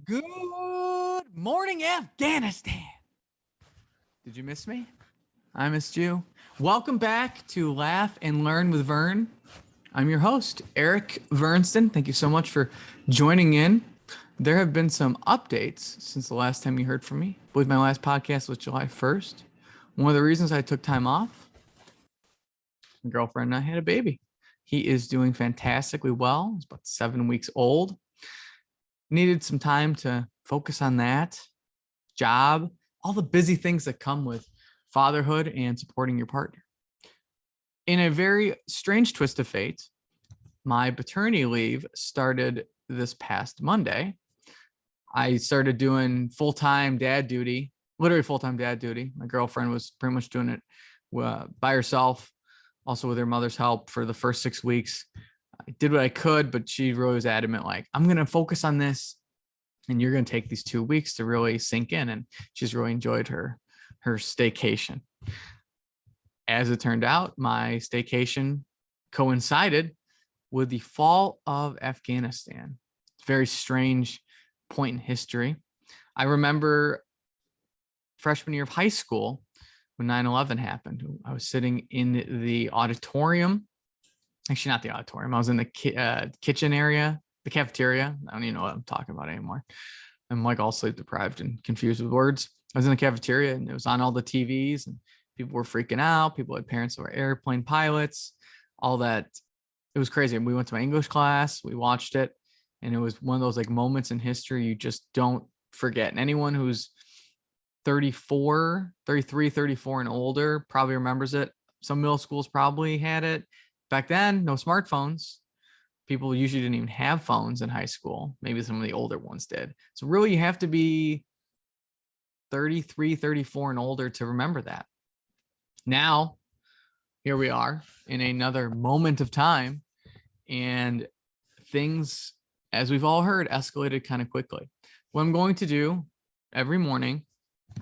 Good morning, Afghanistan. Did you miss me? I missed you. Welcome back to Laugh and Learn with Vern. I'm your host, Eric Vernston. Thank you so much for joining in. There have been some updates since the last time you heard from me. I believe my last podcast was July 1st. One of the reasons I took time off, my girlfriend and I had a baby. He is doing fantastically well. He's about 7 weeks old. Needed some time to focus on that, job, all the busy things that come with fatherhood and supporting your partner. In a very strange twist of fate, my paternity leave started this past Monday. I started doing full-time dad duty, literally full-time dad duty. My girlfriend was pretty much doing it by herself, also with her mother's help for the first 6 weeks. I did what I could, but she really was adamant, like, I'm going to focus on this and you're going to take these 2 weeks to really sink in. And she's really enjoyed her staycation. As it turned out, my staycation coincided with the fall of Afghanistan. Very strange point in history. I remember freshman year of high school when 9/11 happened. I was sitting in the auditorium. Actually, not the auditorium. I was in the kitchen area, the cafeteria. I don't even know what I'm talking about anymore. I'm like all sleep deprived and confused with words. I was in the cafeteria and it was on all the TVs and people were freaking out. People had parents that were airplane pilots, all that. It was crazy. We went to my English class. We watched it. And it was one of those like moments in history you just don't forget. And anyone who's 34, 33, 34 and older probably remembers it. Some middle schools probably had it. Back then, no smartphones. People usually didn't even have phones in high school. Maybe some of the older ones did. So really, you have to be 33, 34 and older to remember that. Now, here we are in another moment of time, and things, as we've all heard, escalated kind of quickly. What I'm going to do every morning,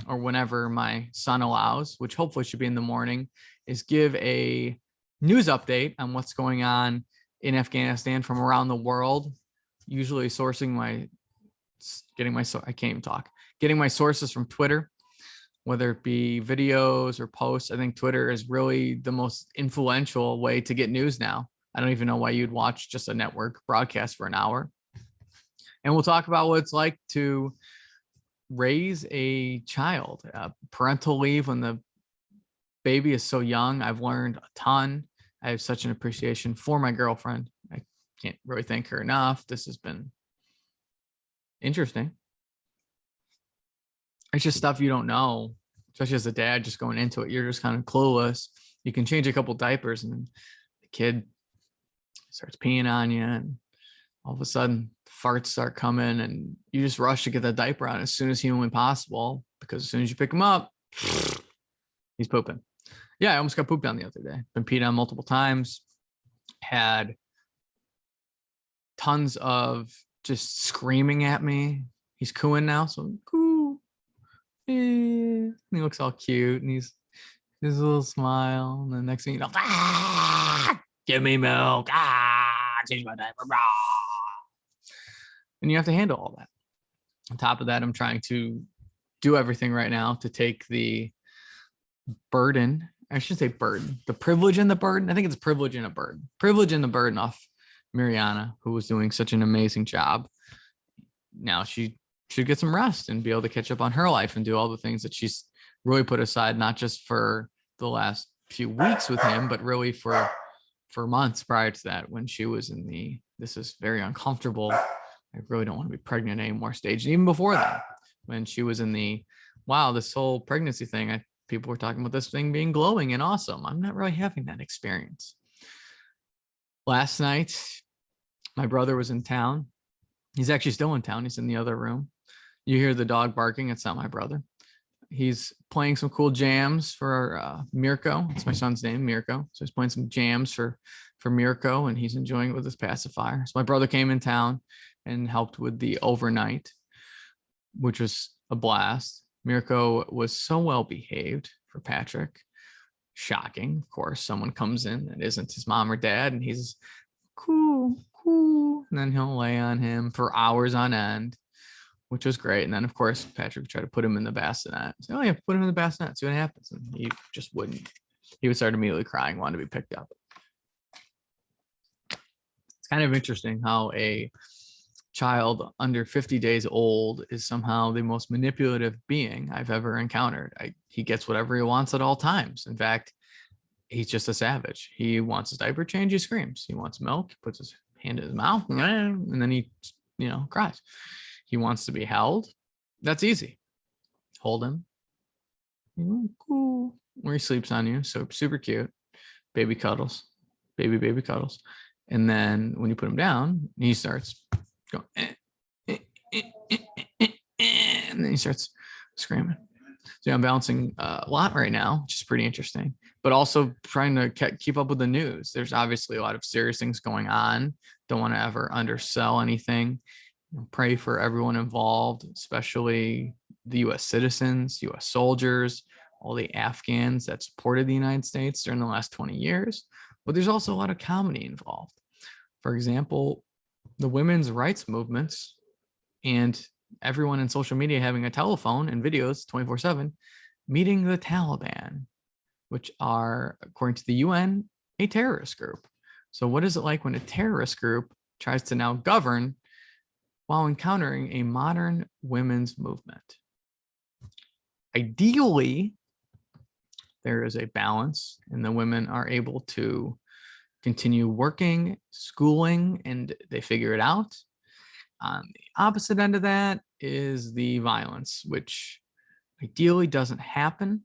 or whenever my son allows, which hopefully should be in the morning, is give a news update on what's going on in Afghanistan from around the world, usually getting my sources from Twitter, whether it be videos or posts. I think Twitter is really the most influential way to get news now. I don't even know why you'd watch just a network broadcast for an hour. And we'll talk about what it's like to raise a child, parental leave when the baby is so young. I've learned a ton. I have such an appreciation for my girlfriend. I can't really thank her enough. This has been interesting. It's just stuff you don't know, especially as a dad, just going into it. You're just kind of clueless. You can change a couple diapers and then the kid starts peeing on you, and all of a sudden farts start coming and you just rush to get that diaper on as soon as humanly possible, because as soon as you pick him up, he's pooping. Yeah, I almost got pooped on the other day. Been peed on multiple times. Had tons of just screaming at me. He's cooing now, so I'm coo. And he looks all cute, and he's a little smile. And the next thing you know, give me milk. Change my diaper. And you have to handle all that. On top of that, I'm trying to do everything right now to take the burden. I should say burden. The privilege and the burden. I think it's privilege and a burden. Privilege and the burden off Mirjana, who was doing such an amazing job. Now she should get some rest and be able to catch up on her life and do all the things that she's really put aside, not just for the last few weeks with him, but really for months prior to that, when she was in the, this is very uncomfortable, I really don't want to be pregnant anymore stage. And even before that, when she was in the, wow, this whole pregnancy thing, people were talking about this thing being glowing and awesome. I'm not really having that experience. Last night, my brother was in town. He's actually still in town. He's in the other room. You hear the dog barking. It's not my brother. He's playing some cool jams for Mirko. It's my son's name, Mirko. So he's playing some jams for Mirko, and he's enjoying it with his pacifier. So my brother came in town and helped with the overnight, which was a blast. Mirko was so well behaved for Patrick. Shocking. Of course, someone comes in that isn't his mom or dad, and he's cool. And then he'll lay on him for hours on end. which was great. And then, of course, Patrick tried to put him in the bassinet. So, oh, yeah, put him in the bassinet, see what happens. And he just wouldn't. He would start immediately crying, wanted to be picked up. It's kind of interesting how a child under 50 days old is somehow the most manipulative being I've ever encountered. He gets whatever he wants at all times. In fact, he's just a savage. He wants his diaper change, he screams. He wants milk, he puts his hand in his mouth, and then he, cries. He wants to be held. That's easy. Hold him. Cool. Where he sleeps on you. So super cute. Baby cuddles. Baby cuddles. And then when you put him down, he starts going, and then he starts screaming. So I'm balancing a lot right now, which is pretty interesting, but also trying to keep up with the news. There's obviously a lot of serious things going on. Don't want to ever undersell anything. Pray for everyone involved, especially the U.S. citizens, U.S. soldiers, all the Afghans that supported the United States during the last 20 years. But there's also a lot of comedy involved. For example, the women's rights movements and everyone in social media having a telephone and videos 24/7 meeting the Taliban, which are, according to the UN, a terrorist group. So what is it like when a terrorist group tries to now govern while encountering a modern women's movement? Ideally, there is a balance and the women are able to continue working, schooling, and they figure it out. On the opposite end of that is the violence, which ideally doesn't happen.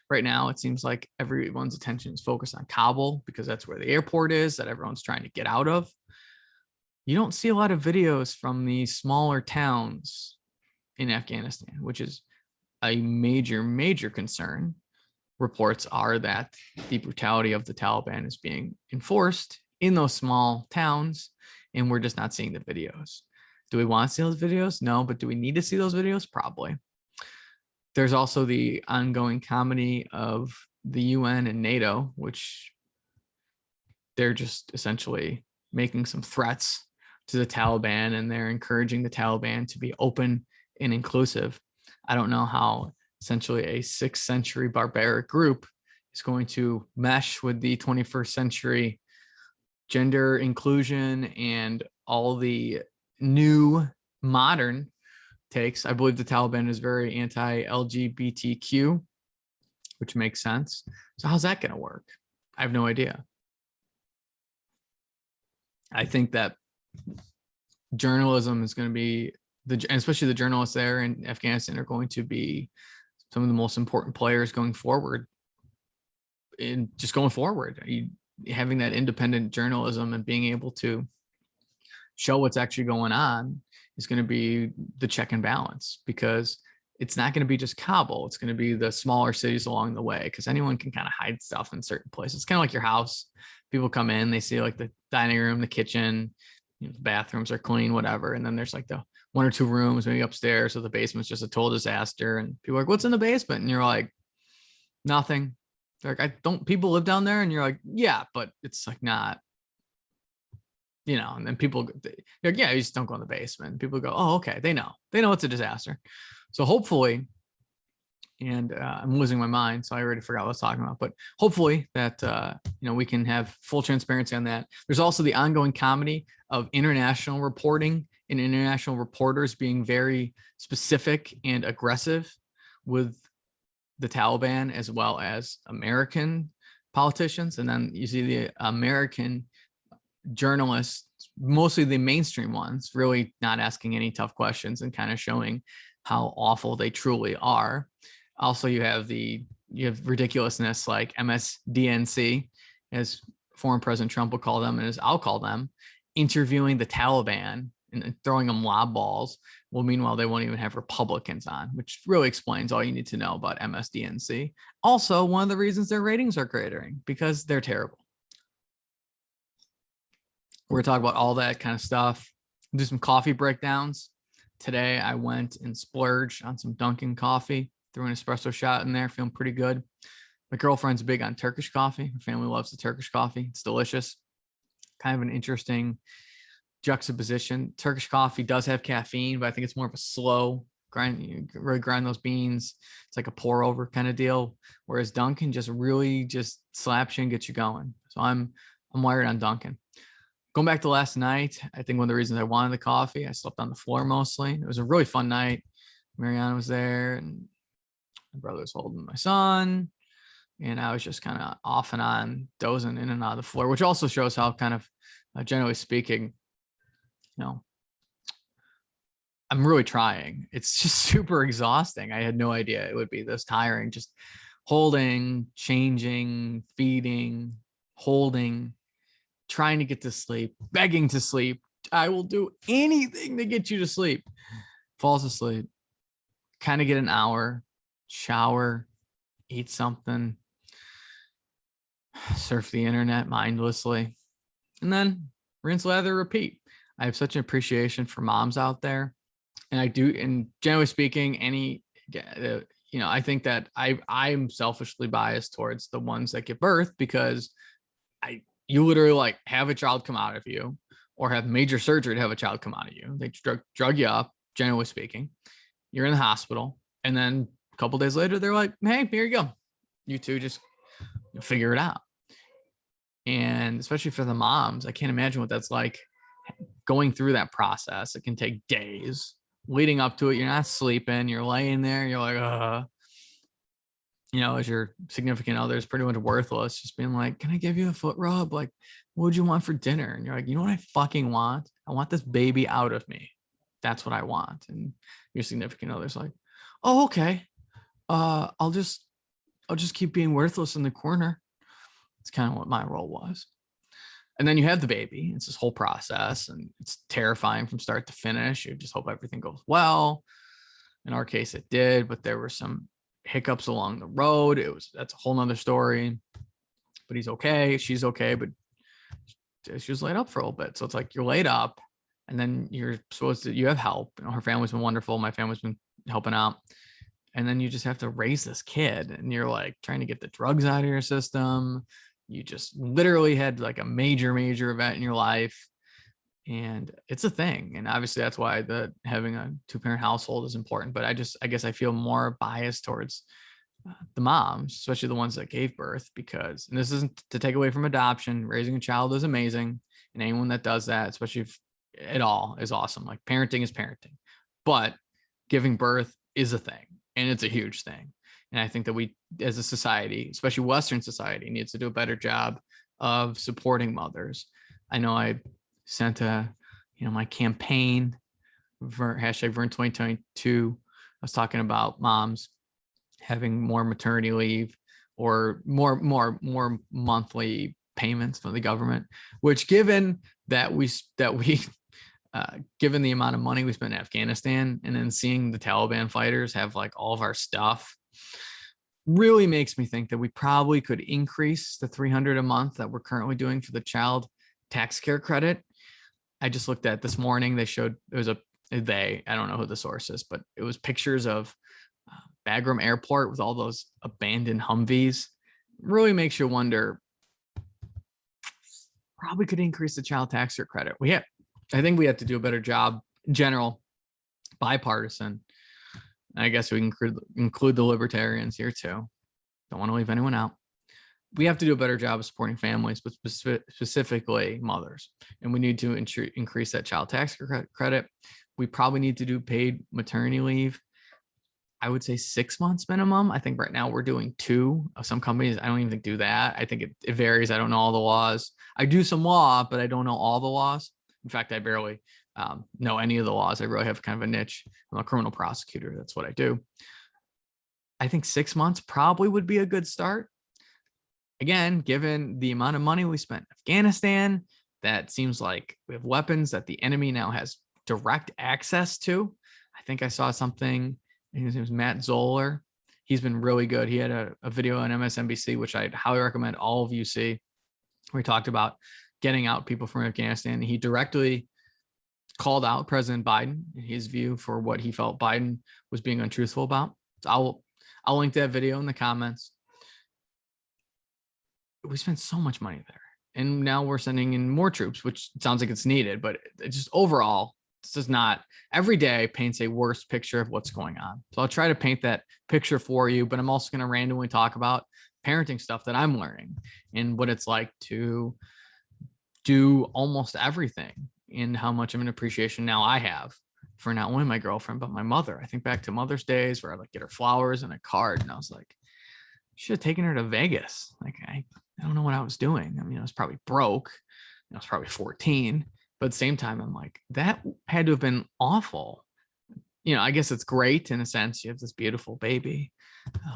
Right now, it seems like everyone's attention is focused on Kabul because that's where the airport is that everyone's trying to get out of. You don't see a lot of videos from the smaller towns in Afghanistan, which is a major concern. Reports are that the brutality of the Taliban is being enforced in those small towns, and we're just not seeing the videos. Do we want to see those videos? No, but do we need to see those videos? Probably. There's also the ongoing comedy of the UN and NATO, which they're just essentially making some threats to the Taliban, and they're encouraging the Taliban to be open and inclusive. I don't know how essentially a 6th century barbaric group is going to mesh with the 21st century gender inclusion and all the new modern takes. I believe the Taliban is very anti-LGBTQ, which makes sense. So how's that going to work? I have no idea. I think that journalism is going to be, especially the journalists there in Afghanistan, are going to be some of the most important players going forward. And just going forward, having that independent journalism and being able to show what's actually going on is going to be the check and balance, because it's not going to be just Kabul. It's going to be the smaller cities along the way, because anyone can kind of hide stuff in certain places. It's kind of like your house. People come in, they see like the dining room, the kitchen, the bathrooms are clean, whatever. And then there's like the 1 or 2 rooms maybe upstairs. So the basement's just a total disaster. And people are like, what's in the basement? And you're like, nothing. They're like, don't people live down there? And you're like, yeah, but it's like not, and then people, they're like, yeah, you just don't go in the basement. And people go, oh, okay. They know it's a disaster. So hopefully, and I'm losing my mind, so I already forgot what I was talking about, but hopefully that, we can have full transparency on that. There's also the ongoing comedy of international reporting and international reporters being very specific and aggressive with the Taliban, as well as American politicians. And then you see the American journalists, mostly the mainstream ones, really not asking any tough questions and kind of showing how awful they truly are. Also, you have ridiculousness like MSDNC, as former President Trump will call them, and as I'll call them, interviewing the Taliban and throwing them lob balls. Well, meanwhile, they won't even have Republicans on, which really explains all you need to know about MSDNC. Also, one of the reasons their ratings are cratering, because they're terrible. We're talking about all that kind of stuff. Do some coffee breakdowns. Today, I went and splurged on some Dunkin' coffee, threw an espresso shot in there, feeling pretty good. My girlfriend's big on Turkish coffee. Her family loves the Turkish coffee. It's delicious. Kind of an interesting juxtaposition. Turkish coffee does have caffeine, but I think it's more of a slow grind. You really grind those beans. It's like a pour over kind of deal. Whereas Dunkin' just really just slaps you and gets you going. So I'm wired on Dunkin'. Going back to last night, I think one of the reasons I wanted the coffee, I slept on the floor mostly. It was a really fun night. Mirjana was there, and my brother was holding my son, and I was just kind of off and on, dozing in and out of the floor, which also shows how kind of, generally speaking, I'm really trying. It's just super exhausting. I had no idea it would be this tiring, just holding, changing, feeding, holding, trying to get to sleep, begging to sleep. I will do anything to get you to sleep. Falls asleep, kind of get an hour, shower, eat something, surf the internet mindlessly, and then rinse, lather, repeat. I have such an appreciation for moms out there. And I do, and generally speaking, I think that I'm selfishly biased towards the ones that give birth, because you literally like have a child come out of you, or have major surgery to have a child come out of you. They drug you up, generally speaking. You're in the hospital, and then a couple days later, they're like, "Hey, here you go. You two just figure it out." And especially for the moms, I can't imagine what that's like, going through that process. It can take days leading up to it. You're not sleeping. You're laying there. You're like, as your significant other is pretty much worthless, just being like, "Can I give you a foot rub? Like, what would you want for dinner?" And you're like, "You know what I fucking want? I want this baby out of me. That's what I want." And your significant other's like, "Oh, okay. I'll just keep being worthless in the corner." It's kind of what my role was. And then you have the baby. It's this whole process, and it's terrifying from start to finish. You just hope everything goes well. In our case, it did, but there were some hiccups along the road. That's a whole nother story. But he's okay. She's okay, but she was laid up for a little bit. So it's like you're laid up, and then you have help. Her family's been wonderful. My family's been helping out. And then you just have to raise this kid, and you're like trying to get the drugs out of your system. You just literally had like a major event in your life, and it's a thing. And obviously that's why having a 2-parent household is important. But I guess I feel more biased towards the moms, especially the ones that gave birth, because, and this isn't to take away from adoption, raising a child is amazing. And anyone that does that, especially if it all is awesome. Like parenting is parenting, but giving birth is a thing, and it's a huge thing. And I think that we, as a society, especially Western society, needs to do a better job of supporting mothers. I know I sent my campaign for #Vern 2022. I was talking about moms having more maternity leave, or more monthly payments from the government, which given given the amount of money we spent in Afghanistan, and then seeing the Taliban fighters have like all of our stuff, really makes me think that we probably could increase the $300 a month that we're currently doing for the child tax care credit. I just looked at this morning. They showed, I don't know who the source is, but it was pictures of Bagram Airport with all those abandoned Humvees. Really makes you wonder, probably could increase the child tax care credit. I think we have to do a better job in general, bipartisan. I guess we can include the libertarians here too. Don't want to leave anyone out. We have to do a better job of supporting families, but specifically mothers. And we need to increase that child tax credit. We probably need to do paid maternity leave. I would say 6 months minimum. I think right now we're doing 2. Some companies, I don't even think do that. I think it varies. I don't know all the laws. I do some law, but I don't know all the laws. In fact, I barely know any of the laws. I really have kind of a niche. I'm a criminal prosecutor. That's what I do. I think 6 months probably would be a good start. Again, given the amount of money we spent in Afghanistan, that seems like we have weapons that the enemy now has direct access to. I think I saw something. His name is Matt Zoller. He's been really good. He had a video on MSNBC, which I'd highly recommend all of you see, where he talked about getting out people from Afghanistan. He directly called out President Biden and his view for what he felt Biden was being untruthful about. So I'll link that video in the comments. We spent so much money there. and now we're sending in more troops, which sounds like it's needed, but it just overall, this does not every day paints a worse picture of what's going on. So I'll try to paint that picture for you, but I'm also going to randomly talk about parenting stuff that I'm learning and what it's like to do almost everything, and how much of an appreciation now I have for not only my girlfriend, but my mother. I think back to Mother's Days where I like get her flowers and a card, and I was like, should have taken her to Vegas. Like, I don't know what I was doing. I mean, I was probably broke. I was probably 14, but at the same time, I'm like, that had to have been awful. I guess it's great in a sense. You have this beautiful baby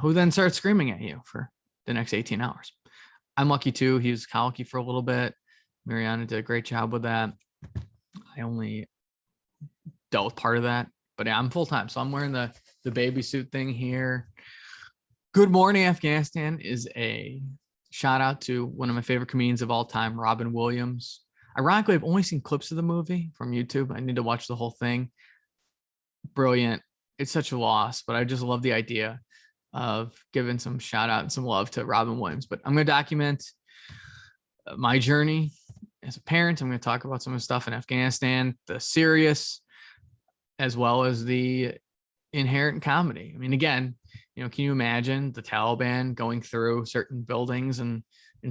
who then starts screaming at you for the next 18 hours. I'm lucky too. He was colicky for a little bit. Mirjana did a great job with that. I only dealt with part of that, but yeah, I'm full-time. So I'm wearing the baby suit thing here. Good Morning Afghanistan is a shout out to one of my favorite comedians of all time, Robin Williams. Ironically, I've only seen clips of the movie from YouTube. I need to watch the whole thing. Brilliant. It's such a loss, but I just love the idea of giving some shout out and some love to Robin Williams. But I'm going to document my journey as a parent. I'm going to talk about some of the stuff in Afghanistan, the serious, as well as the inherent comedy. I mean, again, can you imagine the Taliban going through certain buildings and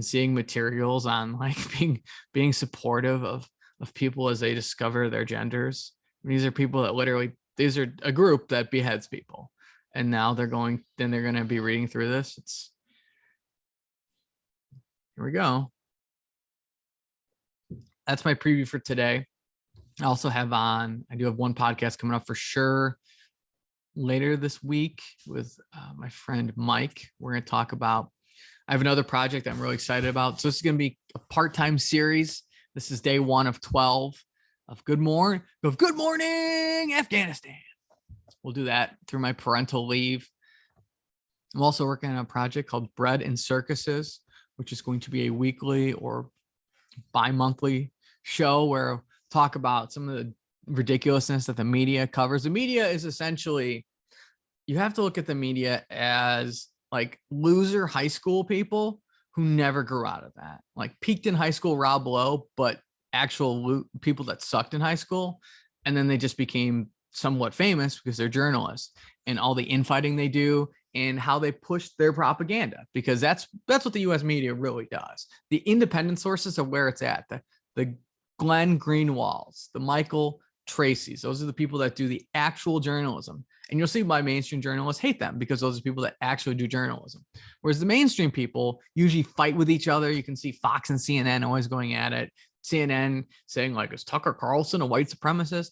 seeing materials on like being supportive of people as they discover their genders? I mean, these are people that these are a group that beheads people. And now they're going to be reading through this. Here we go. That's my preview for today. I also have I do have one podcast coming up for sure later this week with my friend Mike. We're going to talk about, I have another project I'm really excited about. So this is going to be a part-time series. This is day 1 of 12 of Good Morning Afghanistan. We'll do that through my parental leave. I'm also working on a project called Bread and Circuses, which is going to be a weekly or bi-monthly show where I'll talk about some of the ridiculousness that the media covers. The media is essentially, you have to look at the media as like loser high school people who never grew out of that, like peaked in high school, Rob Lowe, but actual people that sucked in high school. And then they just became somewhat famous because they're journalists, and all the infighting they do and how they push their propaganda, because that's what the US media really does. The independent sources are where it's at. The Glenn Greenwalds, the Michael Tracy's, those are the people that do the actual journalism. And you'll see why mainstream journalists hate them, because those are people that actually do journalism. Whereas the mainstream people usually fight with each other. You can see Fox and CNN always going at it. CNN saying like, is Tucker Carlson a white supremacist?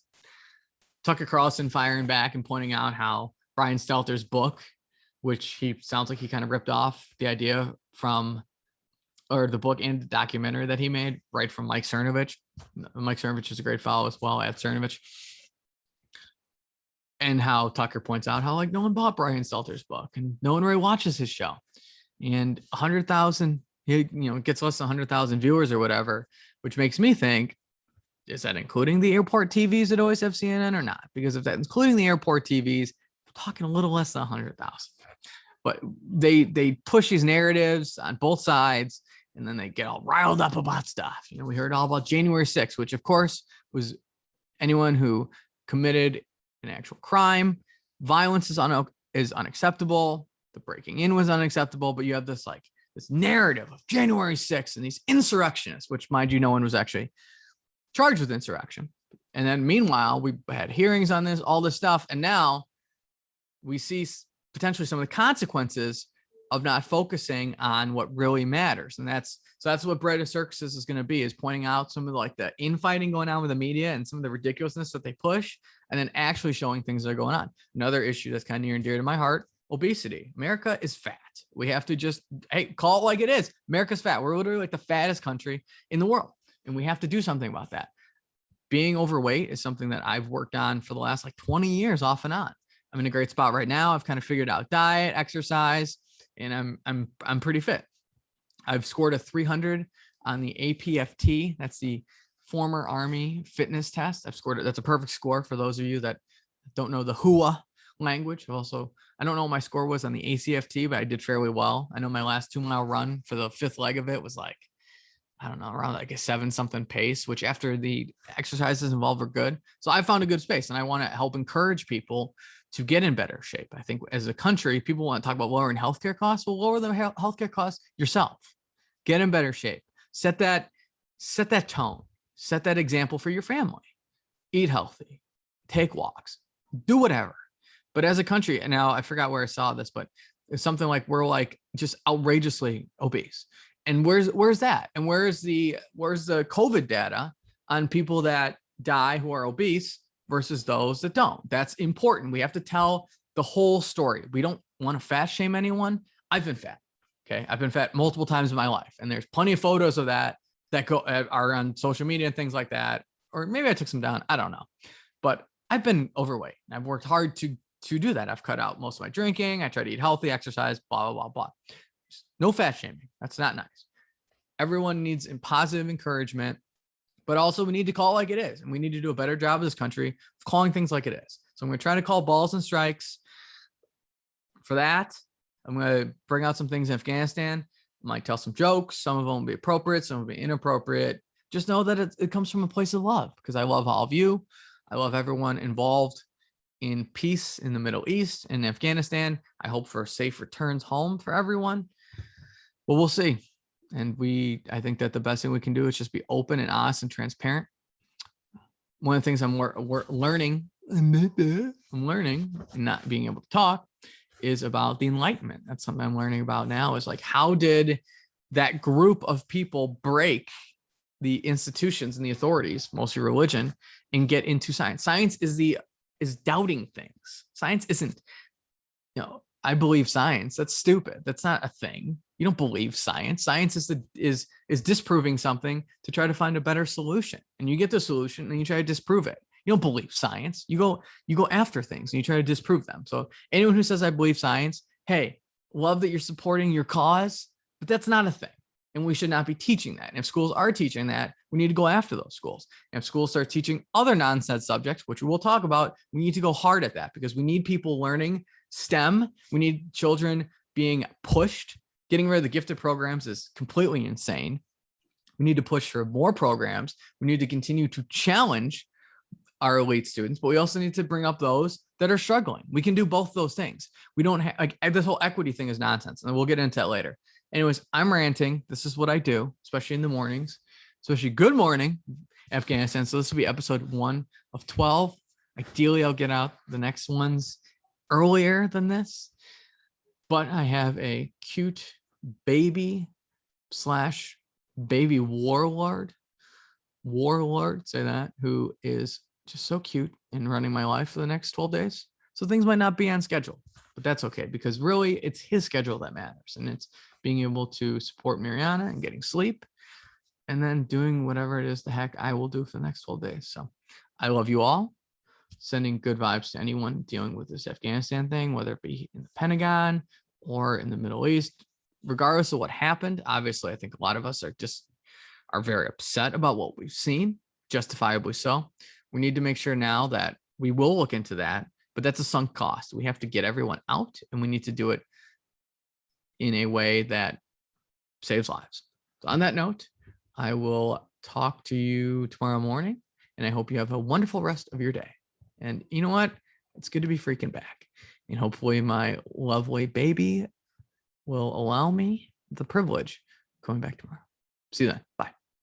Tucker Carlson firing back and pointing out how Brian Stelter's book, which he sounds like he kind of ripped off the idea from, or the book and the documentary that he made right from Mike Cernovich. Mike Cernovich is a great follow as well, at Cernovich. And how Tucker points out how like no one bought Brian Stelter's book and no one really watches his show. And 100,000, gets less than 100,000 viewers or whatever, which makes me think, is that including the airport TVs that always have CNN or not? Because if that's including the airport TVs, we're talking a little less than 100,000. But they push these narratives on both sides, and then they get all riled up about stuff. We heard all about January 6th, which of course was anyone who committed an actual crime. Violence is unacceptable. The breaking in was unacceptable. But you have this narrative of January 6th and these insurrectionists, which, mind you, no one was actually charged with insurrection. And then meanwhile, we had hearings on this, all this stuff. And now we see potentially some of the consequences of not focusing on what really matters. And that's what Bread and Circuses is going to be, is pointing out some of the infighting going on with the media and some of the ridiculousness that they push, and then actually showing things that are going on. Another issue that's kind of near and dear to my heart, obesity. America is fat. We have to just, call it like it is. America's fat. We're literally like the fattest country in the world. And we have to do something about that. Being overweight is something that I've worked on for the last 20 years off and on. I'm in a great spot right now. I've kind of figured out diet, exercise, and I'm pretty fit. I've scored a 300 on the APFT. That's the former Army fitness test. I've scored it. That's a perfect score for those of you that don't know the HUA language. Also, I don't know what my score was on the ACFT, but I did fairly well. I know my last 2-mile run for the 5th leg of it was I don't know, around like a 7-something pace, which after the exercises involved are good. So I found a good space, and I want to help encourage people to get in better shape. I think as a country, people want to talk about lowering healthcare costs. Well, lower the healthcare costs yourself. Get in better shape. Set that tone. Set that example for your family. Eat healthy. Take walks. Do whatever. But as a country, and now I forgot where I saw this, but it's something like we're like just outrageously obese. And where's that? And where's the COVID data on people that die who are obese versus those that don't? That's important. We have to tell the whole story. We don't want to fat shame anyone. I've been fat. Okay. I've been fat multiple times in my life. And there's plenty of photos of that are on social media and things like that. Or maybe I took some down. I don't know. But I've been overweight. I've worked hard to do that. I've cut out most of my drinking. I try to eat healthy, exercise, blah, blah, blah, blah. No fat shaming. That's not nice. Everyone needs positive encouragement, but also we need to call it like it is. And we need to do a better job as this country of calling things like it is. So I'm going to try to call balls and strikes. For that, I'm going to bring out some things in Afghanistan. I might tell some jokes. Some of them will be appropriate. Some will be inappropriate. Just know that it comes from a place of love, because I love all of you. I love everyone involved in peace in the Middle East and Afghanistan. I hope for safe returns home for everyone. But we'll see. And I think that the best thing we can do is just be open and honest and transparent. One of the things I'm learning and not being able to talk is about the Enlightenment. That's something I'm learning about now, is like, how did that group of people break the institutions and the authorities, mostly religion, and get into science? Science is doubting things. Science isn't, I believe science. That's stupid. That's not a thing. You don't believe science. Science is disproving something to try to find a better solution. And you get the solution and you try to disprove it. You don't believe science. You go after things and you try to disprove them. So anyone who says I believe science, hey, love that you're supporting your cause, but that's not a thing. And we should not be teaching that. And if schools are teaching that, we need to go after those schools. And if schools start teaching other nonsense subjects, which we will talk about, we need to go hard at that, because we need people learning STEM. We need children being pushed. Getting rid of the gifted programs is completely insane. We need to push for more programs. We need to continue to challenge our elite students, but we also need to bring up those that are struggling. We can do both those things. We don't have, like, this whole equity thing is nonsense, and we'll get into that later. Anyways, I'm ranting. This is what I do, especially in the mornings, especially good morning, Afghanistan. So this will be episode 1 of 12. Ideally, I'll get out the next ones earlier than this, but I have a cute baby / baby warlord, say that, who is just so cute and running my life for the next 12 days. So things might not be on schedule, but that's okay, because really it's his schedule that matters. And it's being able to support Mirjana and getting sleep, and then doing whatever it is the heck I will do for the next 12 days. So I love you all. Sending good vibes to anyone dealing with this Afghanistan thing, whether it be in the Pentagon or in the Middle East, regardless of what happened. Obviously, I think a lot of us are very upset about what we've seen, justifiably so. We need to make sure now that we will look into that, but that's a sunk cost. We have to get everyone out, and we need to do it in a way that saves lives. So on that note, I will talk to you tomorrow morning, and I hope you have a wonderful rest of your day. And you know what? It's good to be freaking back. And hopefully my lovely baby will allow me the privilege of coming back tomorrow. See you then. Bye.